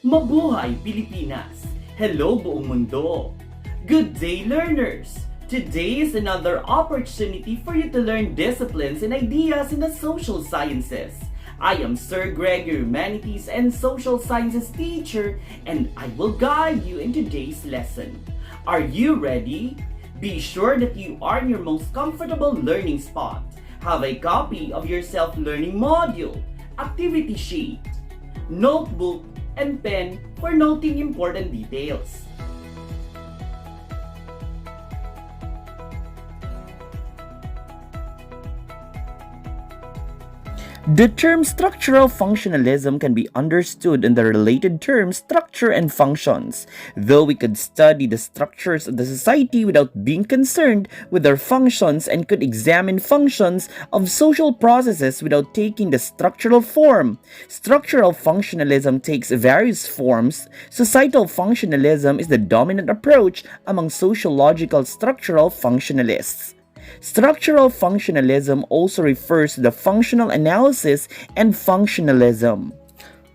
Mabuhay Pilipinas! Hello buong mundo! Good day learners! Today is another opportunity for you to learn disciplines and ideas in the social sciences. I am Sir Greg, your Humanities and Social Sciences teacher, and I will guide you in today's lesson. Are you ready? Be sure that you are in your most comfortable learning spot. Have a copy of your self-learning module, activity sheet, notebook, and pen for noting important details. The term structural functionalism can be understood in the related terms structure and functions. Though we could study the structures of the society without being concerned with their functions and could examine functions of social processes without taking the structural form. Structural functionalism takes various forms. Societal functionalism is the dominant approach among sociological structural functionalists. Structural functionalism also refers to the functional analysis and functionalism.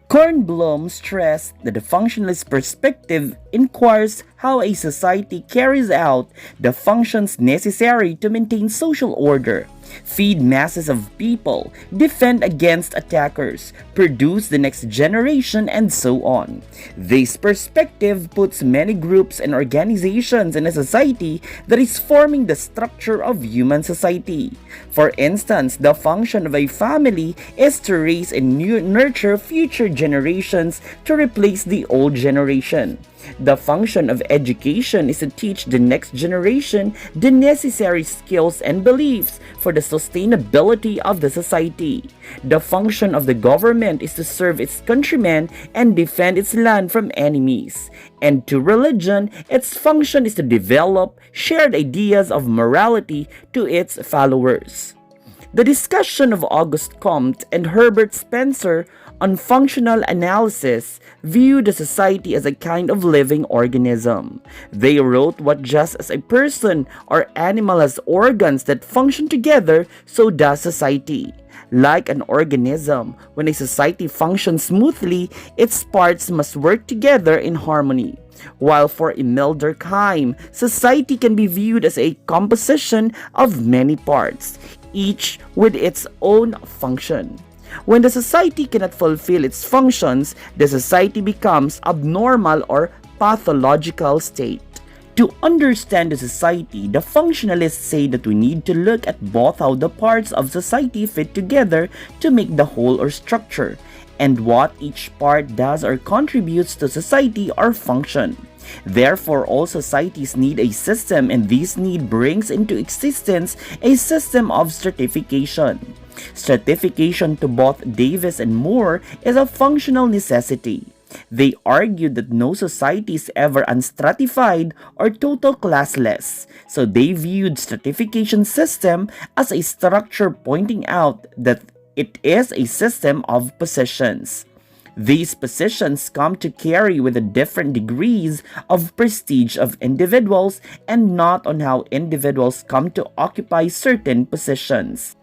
Kornblum stressed that the functionalist perspective inquires how a society carries out the functions necessary to maintain social order, feed masses of people, defend against attackers, produce the next generation, and so on. This perspective puts many groups and organizations in a society that is forming the structure of human society. For instance, the function of a family is to raise and nurture future generations to replace the old generation. The function of education is to teach the next generation the necessary skills and beliefs for the sustainability of the society. The function of the government is to serve its countrymen and defend its land from enemies. And to religion, its function is to develop shared ideas of morality to its followers. The discussion of Auguste Comte and Herbert Spencer on functional analysis viewed the society as a kind of living organism. They wrote what just as a person or animal has organs that function together, so does society. Like an organism, when a society functions smoothly, its parts must work together in harmony. While for Emil Durkheim, society can be viewed as a composition of many parts, each with its own function. When the society cannot fulfill its functions, the society becomes abnormal or pathological state. To understand the society, the functionalists say that we need to look at both how the parts of society fit together to make the whole or structure, and what each part does or contributes to society or function. Therefore, all societies need a system, and this need brings into existence a system of stratification. Stratification, to both Davis and Moore, is a functional necessity. They argued that no society is ever unstratified or total classless, so they viewed stratification system as a structure pointing out that it is a system of positions. These positions come to carry with the different degrees of prestige of individuals and not on how individuals come to occupy certain positions.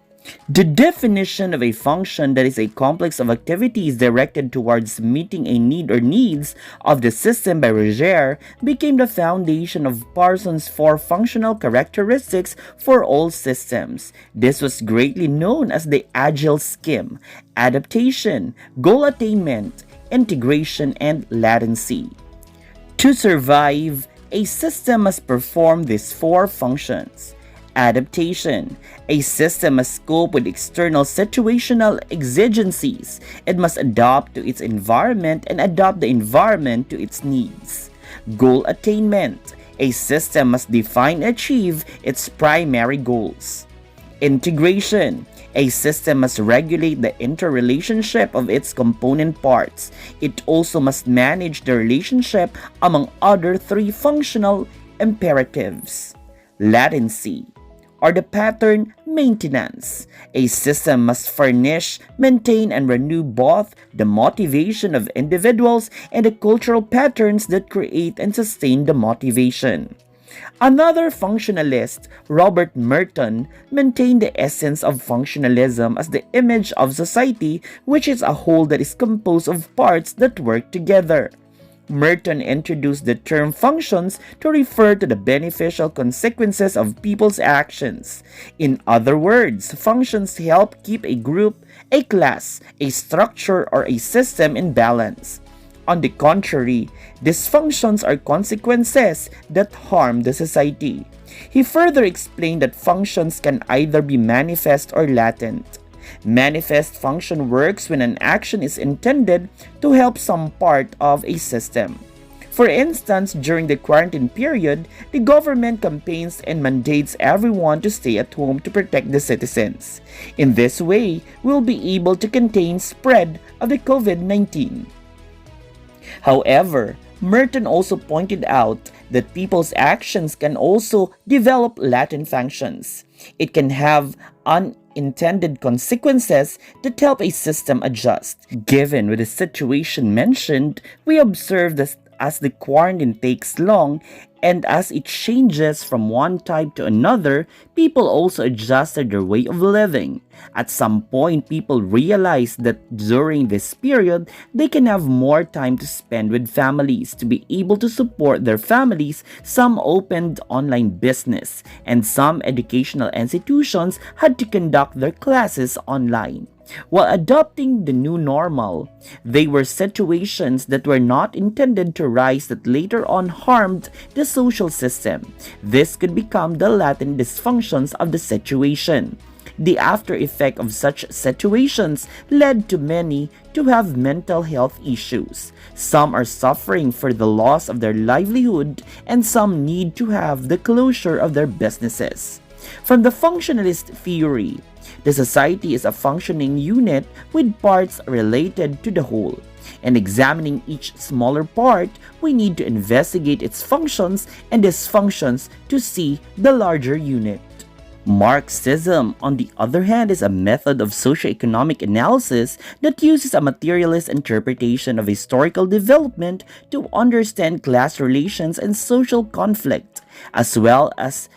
The definition of a function that is a complex of activities directed towards meeting a need or needs of the system by Roger became the foundation of Parsons' four functional characteristics for all systems. This was greatly known as the Agile scheme: adaptation, goal attainment, integration, and latency. To survive, a system must perform these four functions. Adaptation. A system must cope with external situational exigencies. It must adapt to its environment and adapt the environment to its needs. Goal attainment. A system must define and achieve its primary goals. Integration. A system must regulate the interrelationship of its component parts. It also must manage the relationship among other three functional imperatives. Latency, or the pattern maintenance. A system must furnish, maintain, and renew both the motivation of individuals and the cultural patterns that create and sustain the motivation. Another functionalist, Robert Merton, maintained the essence of functionalism as the image of society, which is a whole that is composed of parts that work together. Merton introduced the term functions to refer to the beneficial consequences of people's actions. In other words, functions help keep a group, a class, a structure, or a system in balance. On the contrary, dysfunctions are consequences that harm the society. He further explained that functions can either be manifest or latent. Manifest function works when an action is intended to help some part of a system. For instance, during the quarantine period, the government campaigns and mandates everyone to stay at home to protect the citizens. In this way, we'll be able to contain spread of the COVID-19. However, Merton also pointed out that people's actions can also develop latent functions. It can have unintended consequences that help a system adjust. Given with the situation mentioned, we observe that as the quarantine takes long and as it changes from one type to another, people also adjusted their way of living. At some point, people realized that during this period, they can have more time to spend with families. To be able to support their families, some opened online business, and some educational institutions had to conduct their classes online. While adopting the new normal, they were situations that were not intended to rise that later on harmed the social system. This could become the latent dysfunctions of the situation. The after effect of such situations led to many to have mental health issues. Some are suffering for the loss of their livelihood, and some need to have the closure of their businesses. From the functionalist theory, the society is a functioning unit with parts related to the whole. In examining each smaller part, we need to investigate its functions and dysfunctions to see the larger unit. Marxism, on the other hand, is a method of socioeconomic analysis that uses a materialist interpretation of historical development to understand class relations and social conflict, as well as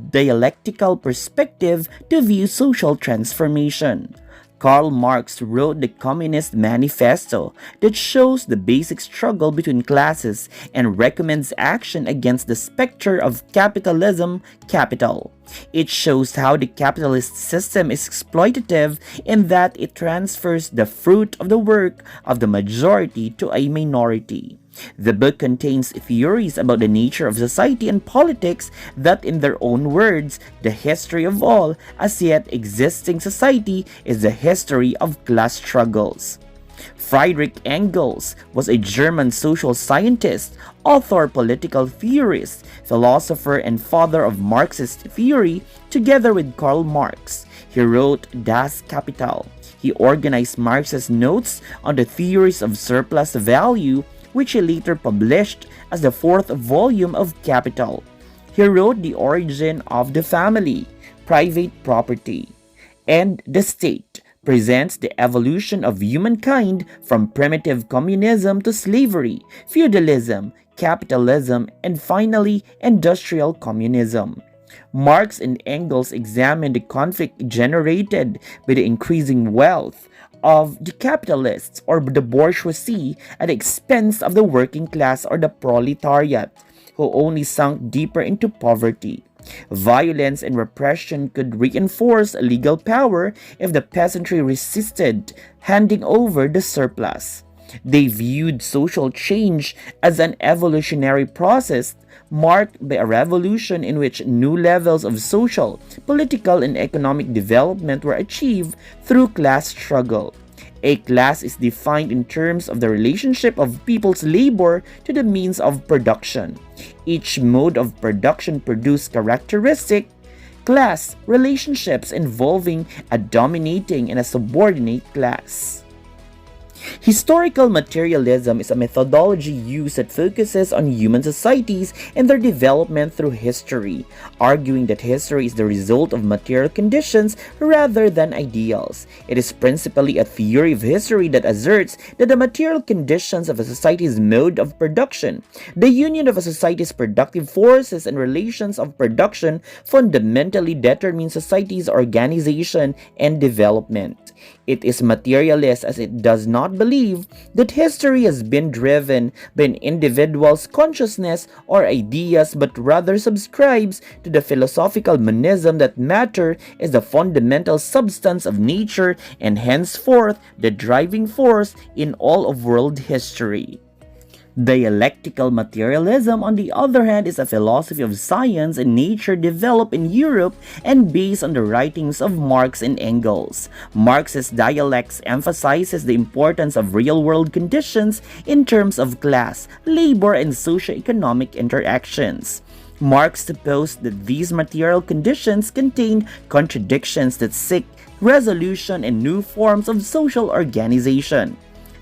dialectical perspective to view social transformation. Karl Marx wrote the Communist Manifesto that shows the basic struggle between classes and recommends action against the specter of capitalism capital. It shows how the capitalist system is exploitative in that it transfers the fruit of the work of the majority to a minority. The book contains theories about the nature of society and politics that, in their own words, the history of all as yet existing society is the history of class struggles. Friedrich Engels was a German social scientist, author, political theorist, philosopher, and father of Marxist theory, together with Karl Marx. He wrote Das Kapital. He organized Marx's notes on the theories of surplus value, which he later published as the fourth volume of Capital. He wrote The Origin of the Family, Private Property, and the State, presents the evolution of humankind from primitive communism to slavery, feudalism, capitalism, and finally industrial communism. Marx and Engels examined the conflict generated by the increasing wealth of the capitalists or the bourgeoisie at the expense of the working class or the proletariat, who only sunk deeper into poverty. Violence and repression could reinforce legal power if the peasantry resisted handing over the surplus. They viewed social change as an evolutionary process marked by a revolution in which new levels of social, political, and economic development were achieved through class struggle. A class is defined in terms of the relationship of people's labor to the means of production. Each mode of production produced characteristic class relationships involving a dominating and a subordinate class. Historical materialism is a methodology used that focuses on human societies and their development through history, arguing that history is the result of material conditions rather than ideals. It is principally a theory of history that asserts that the material conditions of a society's mode of production, the union of a society's productive forces and relations of production, fundamentally determine society's organization and development. It is materialist as it does not believe that history has been driven by an individual's consciousness or ideas, but rather subscribes to the philosophical monism that matter is the fundamental substance of nature and henceforth the driving force in all of world history. Dialectical materialism, on the other hand, is a philosophy of science and nature developed in Europe and based on the writings of Marx and Engels. Marxist dialectics emphasizes the importance of real-world conditions in terms of class, labor, and socio-economic interactions. Marx supposed that these material conditions contained contradictions that seek resolution and new forms of social organization.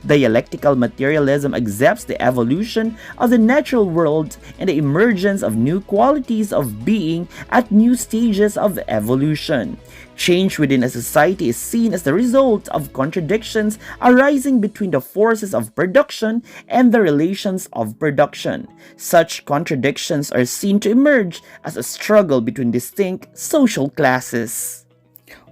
Dialectical materialism accepts the evolution of the natural world and the emergence of new qualities of being at new stages of evolution. Change within a society is seen as the result of contradictions arising between the forces of production and the relations of production. Such contradictions are seen to emerge as a struggle between distinct social classes.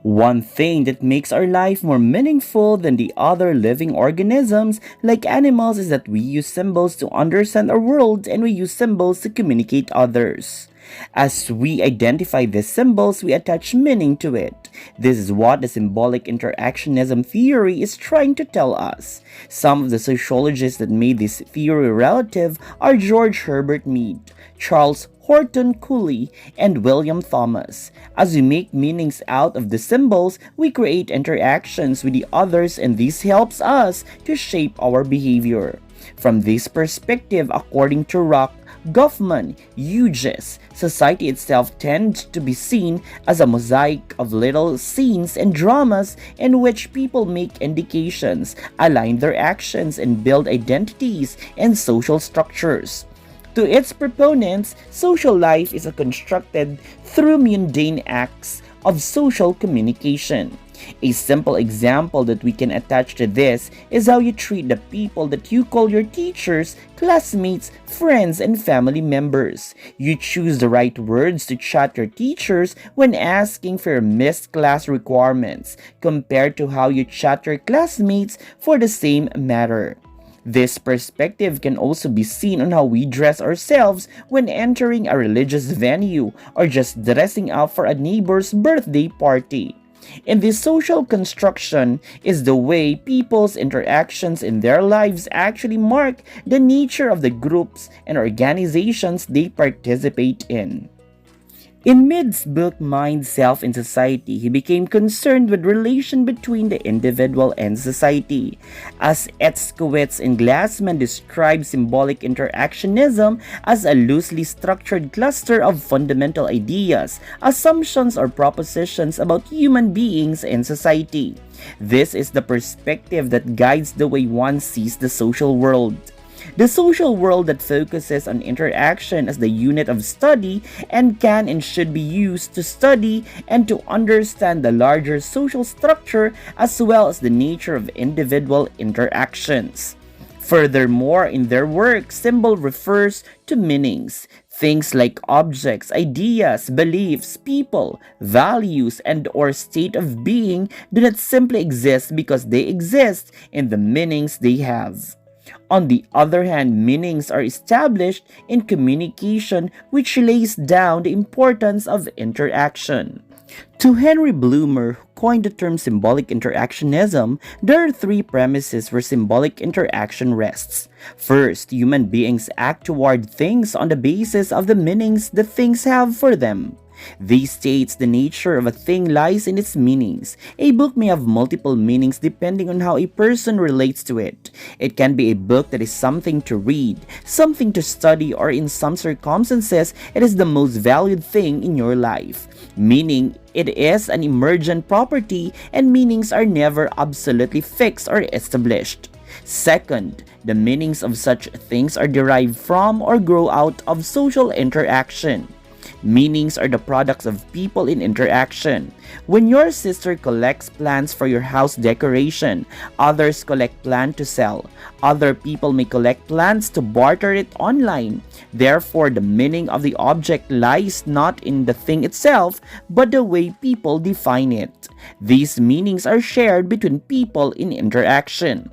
One thing that makes our life more meaningful than the other living organisms, like animals, is that we use symbols to understand our world and we use symbols to communicate others. As we identify these symbols, we attach meaning to it. This is what the symbolic interactionism theory is trying to tell us. Some of the sociologists that made this theory relative are George Herbert Mead, Charles Horton Cooley, and William Thomas. As we make meanings out of the symbols, we create interactions with the others, and this helps us to shape our behavior. From this perspective, according to Rock, Goffman, Hughes, society itself tends to be seen as a mosaic of little scenes and dramas in which people make indications, align their actions, and build identities and social structures. To its proponents, social life is constructed through mundane acts of social communication. A simple example that we can attach to this is how you treat the people that you call your teachers, classmates, friends, and family members. You choose the right words to chat your teachers when asking for your missed class requirements, compared to how you chat your classmates for the same matter. This perspective can also be seen on how we dress ourselves when entering a religious venue or just dressing up for a neighbor's birthday party. And this social construction is the way people's interactions in their lives actually mark the nature of the groups and organizations they participate in. In Mead's book Mind, Self, and Society, he became concerned with relation between the individual and society. As Etzkowitz and Glassman describe symbolic interactionism as a loosely structured cluster of fundamental ideas, assumptions, or propositions about human beings and society. This is the perspective that guides the way one sees the social world. The social world that focuses on interaction as the unit of study and can and should be used to study and to understand the larger social structure as well as the nature of individual interactions. Furthermore, in their work, symbol refers to meanings. Things like objects, ideas, beliefs, people, values, and or state of being do not simply exist because they exist in the meanings they have. On the other hand, meanings are established in communication, which lays down the importance of interaction. To Henry Bloomer, who coined the term symbolic interactionism, there are three premises where symbolic interaction rests. First, human beings act toward things on the basis of the meanings the things have for them. This states the nature of a thing lies in its meanings. A book may have multiple meanings depending on how a person relates to it. It can be a book that is something to read, something to study, or in some circumstances, it is the most valued thing in your life. Meaning, it is an emergent property and meanings are never absolutely fixed or established. Second, the meanings of such things are derived from or grow out of social interaction. Meanings are the products of people in interaction. When your sister collects plants for your house decoration, others collect plants to sell. Other people may collect plants to barter it online. Therefore, the meaning of the object lies not in the thing itself, but the way people define it. These meanings are shared between people in interaction.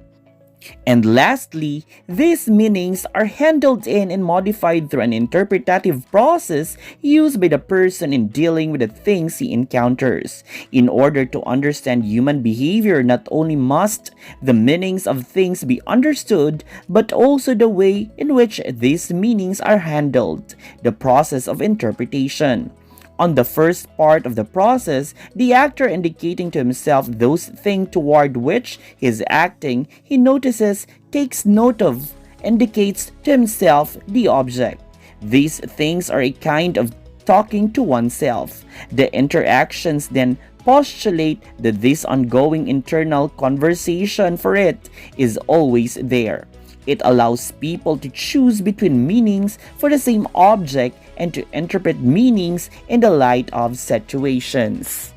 And lastly, these meanings are handled in and modified through an interpretative process used by the person in dealing with the things he encounters. In order to understand human behavior, not only must the meanings of things be understood, but also the way in which these meanings are handled, the process of interpretation. On the first part of the process, the actor indicating to himself those things toward which he is acting, he notices, takes note of, indicates to himself the object. These things are a kind of talking to oneself. The interactions then postulate that this ongoing internal conversation for it is always there. It allows people to choose between meanings for the same object and to interpret meanings in the light of situations.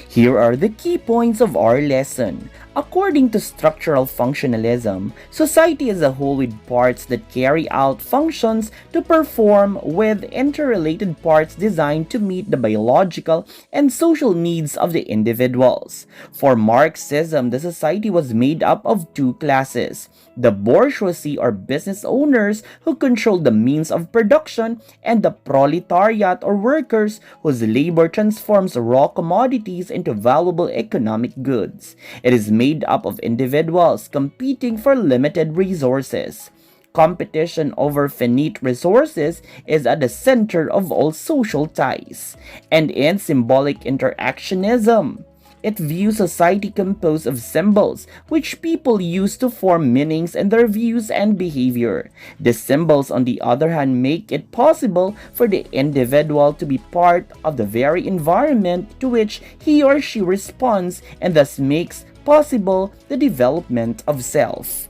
Here are the key points of our lesson. According to structural functionalism, society is a whole with parts that carry out functions to perform with interrelated parts designed to meet the biological and social needs of the individuals. For Marxism, the society was made up of two classes: the bourgeoisie or business owners who control the means of production, and the proletariat or workers whose labor transforms raw commodities into valuable economic goods. It is made up of individuals competing for limited resources. Competition over finite resources is at the center of all social ties. And in symbolic interactionism, it views society composed of symbols, which people use to form meanings in their views and behavior. The symbols, on the other hand, make it possible for the individual to be part of the very environment to which he or she responds, and thus makes possible the development of self.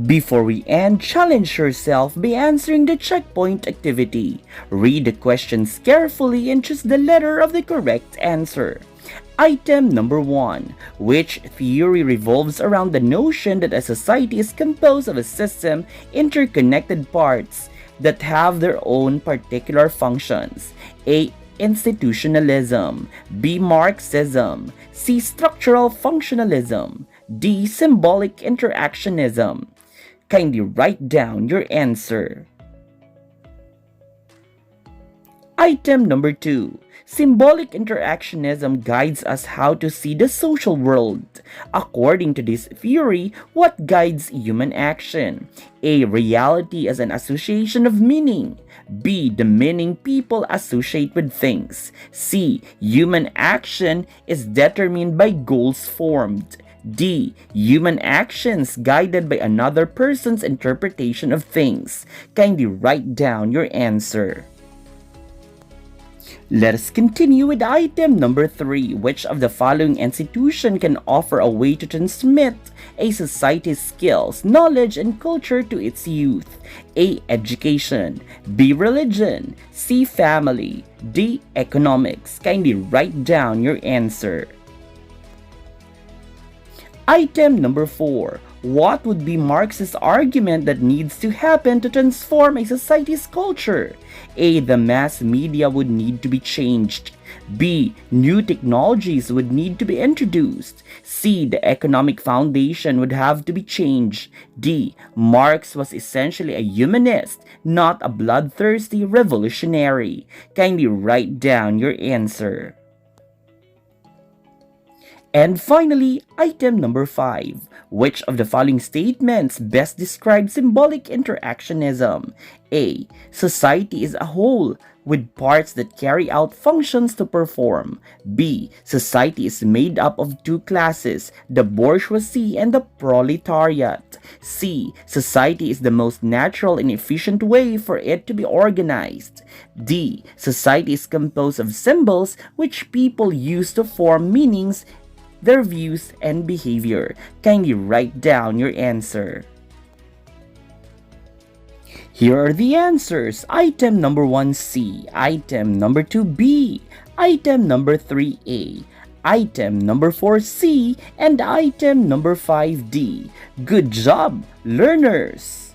Before we end, challenge yourself by answering the checkpoint activity. Read the questions carefully and choose the letter of the correct answer. Item number 1. Which theory revolves around the notion that a society is composed of a system interconnected parts that have their own particular functions? A. Institutionalism. B. Marxism. C. Structural-Functionalism. D. Symbolic Interactionism. Kindly write down your answer. Item number 2. Symbolic interactionism guides us how to see the social world. According to this theory, what guides human action? A. Reality as an association of meaning. B. The meaning people associate with things. C. Human action is determined by goals formed. D. Human actions guided by another person's interpretation of things. Kindly write down your answer. Let us continue with item number 3. Which of the following institution can offer a way to transmit a society's skills, knowledge, and culture to its youth? A. Education. B. Religion. C. Family. D. Economics. Kindly write down your answer. Item number 4. What would be Marx's argument that needs to happen to transform a society's culture? A. The mass media would need to be changed. B. New technologies would need to be introduced. C. The economic foundation would have to be changed. D. Marx was essentially a humanist, not a bloodthirsty revolutionary. Kindly write down your answer. And finally, item number 5. Which of the following statements best describes symbolic interactionism? A. Society is a whole with parts that carry out functions to perform. B. Society is made up of two classes, the bourgeoisie and the proletariat. C. Society is the most natural and efficient way for it to be organized. D. Society is composed of symbols which people use to form meanings their views and behavior. Kindly write down your answer. Here are the answers. Item number 1 C, item number 2 B, item number 3 A, item number 4 C, and item number 5 D. Good job, learners!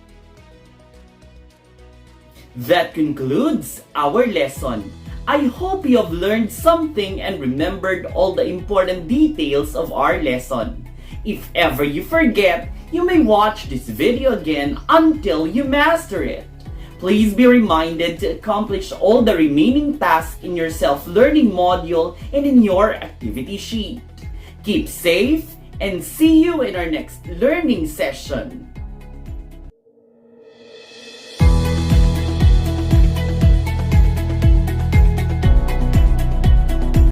That concludes our lesson. I hope you have learned something and remembered all the important details of our lesson. If ever you forget, you may watch this video again until you master it. Please be reminded to accomplish all the remaining tasks in your self-learning module and in your activity sheet. Keep safe and see you in our next learning session.